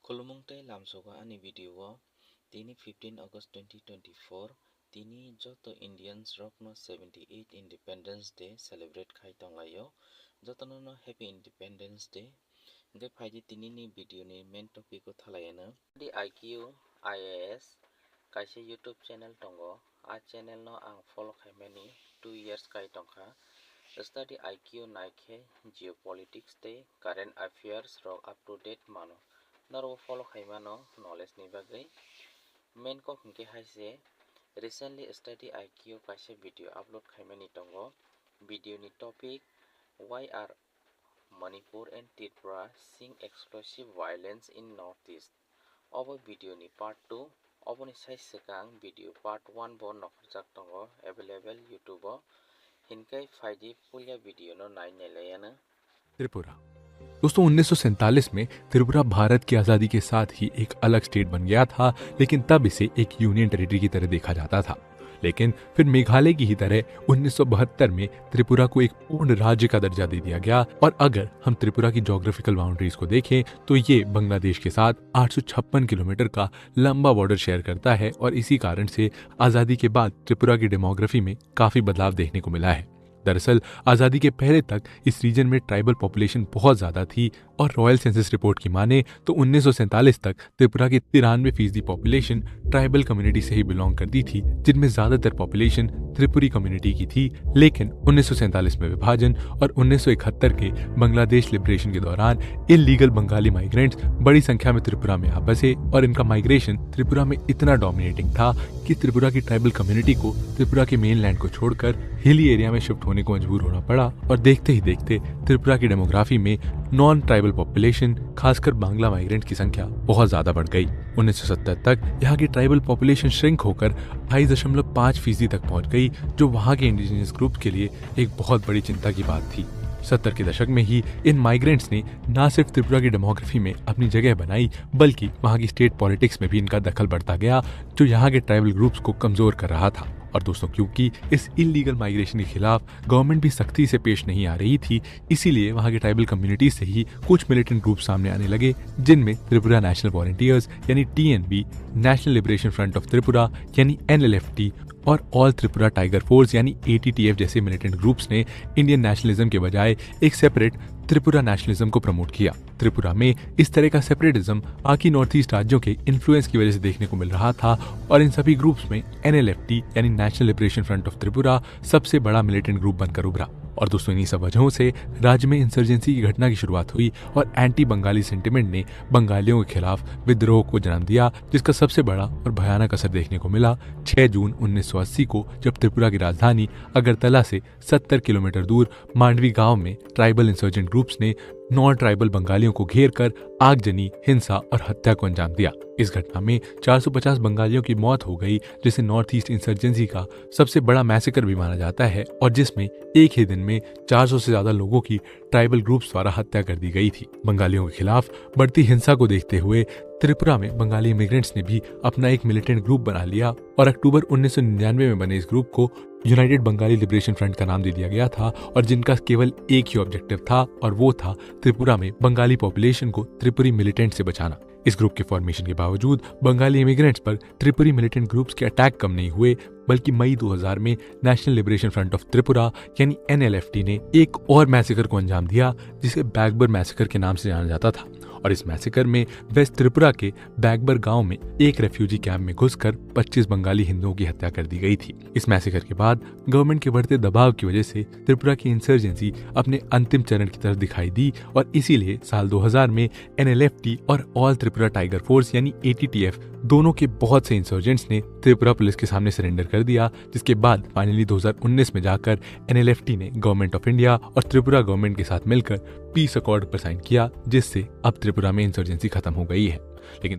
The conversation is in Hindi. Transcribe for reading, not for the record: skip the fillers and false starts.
Kulumungtai lamsoga ani video tini 15 August 2024 tini joto Indians rokno 78 Independence Day celebrate khai tonglayo jotono Happy Independence Day de phaji tini ni video ni main topic ko thalayana di IQ IAS kaise YouTube channel tongo a channel no ang follow khaimani 2 years kai tongkha study IQ naikhe geopolitics te current affairs rok up to date mano naro follow khaimano knowledge ni bagai main ko hingke haise recently study IQ kaise video upload khaimani tongo video ni topic why are Manipur and Tripura seeing explosive violence in northeast obo video ni part 2 oboni size sekang video part 1 bon nokjak tongo available YouTube हिनके फाइजी पुलिया वीडियो नो नाइन लेना त्रिपुरा। दोस्तों 1947 में त्रिपुरा भारत की आजादी के साथ ही एक अलग स्टेट बन गया था, लेकिन तब इसे एक यूनियन टेरिटरी की तरह देखा जाता था। लेकिन फिर मेघालय की ही तरह 1972 में त्रिपुरा को एक पूर्ण राज्य का दर्जा दे दिया गया। और अगर हम त्रिपुरा की ज्योग्राफिकल बाउंड्रीज को देखें तो ये बांग्लादेश के साथ 856 किलोमीटर का लंबा बॉर्डर शेयर करता है और इसी कारण से आजादी के बाद त्रिपुरा की डेमोग्राफी में काफी बदलाव देखने को मिला है। दरअसल आजादी के पहले तक इस रीजन में ट्राइबल पॉपुलेशन बहुत ज्यादा थी और रॉयल सेंसस रिपोर्ट की माने तो 1947 तक त्रिपुरा की 93% पॉपुलेशन ट्राइबल कम्युनिटी से ही बिलोंग करती थी, जिनमें ज्यादातर पॉपुलेशन त्रिपुरी कम्युनिटी की थी। लेकिन 1947 में विभाजन और 1971 के बांग्लादेश लिबरेशन के दौरान इलीगल बंगाली माइग्रेंट्स बड़ी संख्या में त्रिपुरा में आ बसे और इनका माइग्रेशन त्रिपुरा में इतना डोमिनेटिंग था कि त्रिपुरा की ट्राइबल कम्युनिटी को त्रिपुरा के मेन लैंड को छोड़कर हिली एरिया में शिफ्ट होने को मजबूर होना पड़ा। और देखते ही देखते त्रिपुरा की डेमोग्राफी में नॉन ट्राइबल पॉपुलेशन खासकर बांग्ला माइग्रेंट की संख्या बहुत ज्यादा बढ़ गई। 1970 तक यहाँ की ट्राइबल पॉपुलेशन श्रिंक होकर 2.5% तक पहुंच गई, जो वहाँ के इंडिजिनियस ग्रुप के लिए एक बहुत बड़ी चिंता की बात थी। 70 के दशक में ही इन माइग्रेंट्स ने न सिर्फ त्रिपुरा की डेमोग्राफी में अपनी जगह बनाई, बल्कि वहाँ की स्टेट पॉलिटिक्स में भी इनका दखल बढ़ता गया, जो यहाँ के ट्राइबल ग्रुप्स को कमजोर कर रहा था। और दोस्तों, क्योंकि इस इलीगल माइग्रेशन के खिलाफ गवर्नमेंट भी सख्ती से पेश नहीं आ रही थी, इसीलिए वहां के ट्राइबल कम्युनिटी से ही कुछ मिलिटेंट ग्रुप सामने आने लगे, जिनमें त्रिपुरा नेशनल वॉलंटियर्स यानी TNV, national liberation front of Tripura यानी NLFT और ऑल त्रिपुरा टाइगर फोर्स यानी ATTF जैसे मिलिटेंट ग्रुप्स ने इंडियन नेशनलिज्म के बजाय एक सेपरेट त्रिपुरा नेशनलिज्म को प्रमोट किया। त्रिपुरा में इस तरह का सेपरेटिज्म बाकी नॉर्थ ईस्ट राज्यों के इन्फ्लुएंस की वजह से देखने को मिल रहा था और इन सभी ग्रुप्स में NLFT यानी national liberation front of Tripura सबसे बड़ा मिलिटेंट ग्रुप बनकर उभरा। और दोस्तों, इन्हीं सब वजहों से राज्य में इंसर्जेंसी की घटना की शुरुआत हुई और एंटी बंगाली सेंटिमेंट ने बंगालियों के खिलाफ विद्रोह को जन्म दिया, जिसका सबसे बड़ा और भयानक असर देखने को मिला 6 जून 1980 को, जब त्रिपुरा की राजधानी अगरतला से 70 किलोमीटर दूर मांडवी गांव में ट्राइबल इंसर्जेंट ग्रुप्स ने नॉन ट्राइबल बंगालियों को घेर कर आगजनी, हिंसा और हत्या को अंजाम दिया। इस घटना में 450 बंगालियों की मौत हो गई, जिसे नॉर्थ ईस्ट इंसर्जेंसी का सबसे बड़ा मैसेकर भी माना जाता है और जिसमें एक ही दिन में 400 से ज्यादा लोगों की ट्राइबल ग्रुप्स द्वारा हत्या कर दी गई थी। बंगालियों के खिलाफ बढ़ती हिंसा को देखते हुए त्रिपुरा में बंगाली इमिग्रेंट्स ने भी अपना एक मिलिटेंट ग्रुप बना लिया और अक्टूबर 1999 में बने इस ग्रुप को यूनाइटेड बंगाली लिबरेशन फ्रंट का नाम दे दिया गया था और जिनका केवल एक ही ऑब्जेक्टिव था और वो था त्रिपुरा में बंगाली पॉपुलेशन को त्रिपुरी मिलिटेंट से बचाना। इस ग्रुप के फॉर्मेशन के बावजूद बंगाली इमिग्रेंट्स पर त्रिपुरी मिलिटेंट ग्रुप्स के अटैक कम नहीं हुए, बल्कि मई 2000 में national liberation front of Tripura यानी NLFT ने एक और मैसेकर को अंजाम दिया, जिसे बैगबर मैसेकर के नाम से जाना जाता था। और इस मैसेकर में वेस्ट त्रिपुरा के बैगबर गांव में एक रेफ्यूजी कैंप में घुसकर 25 बंगाली हिंदुओं की हत्या कर दी गई थी। इस मैसेकर के बाद गवर्नमेंट के बढ़ते दबाव की वजह से त्रिपुरा की इंसर्जेंसी अपने अंतिम चरण की तरफ दिखाई दी और इसीलिए साल 2000 में NLFT और ऑल त्रिपुरा टाइगर फोर्स यानी ATTF दोनों के बहुत से इंसर्जेंट्स ने त्रिपुरा पुलिस के सामने सरेंडर कर दिया, जिसके बाद फाइनली 2019 में जाकर NLFT ने गवर्नमेंट ऑफ इंडिया और त्रिपुरा गवर्नमेंट के साथ मिलकर पीस अकॉर्ड पर साइन किया, जिससे अब त्रिपुरा में इंसर्जेंसी खत्म हो गई है। लेकिन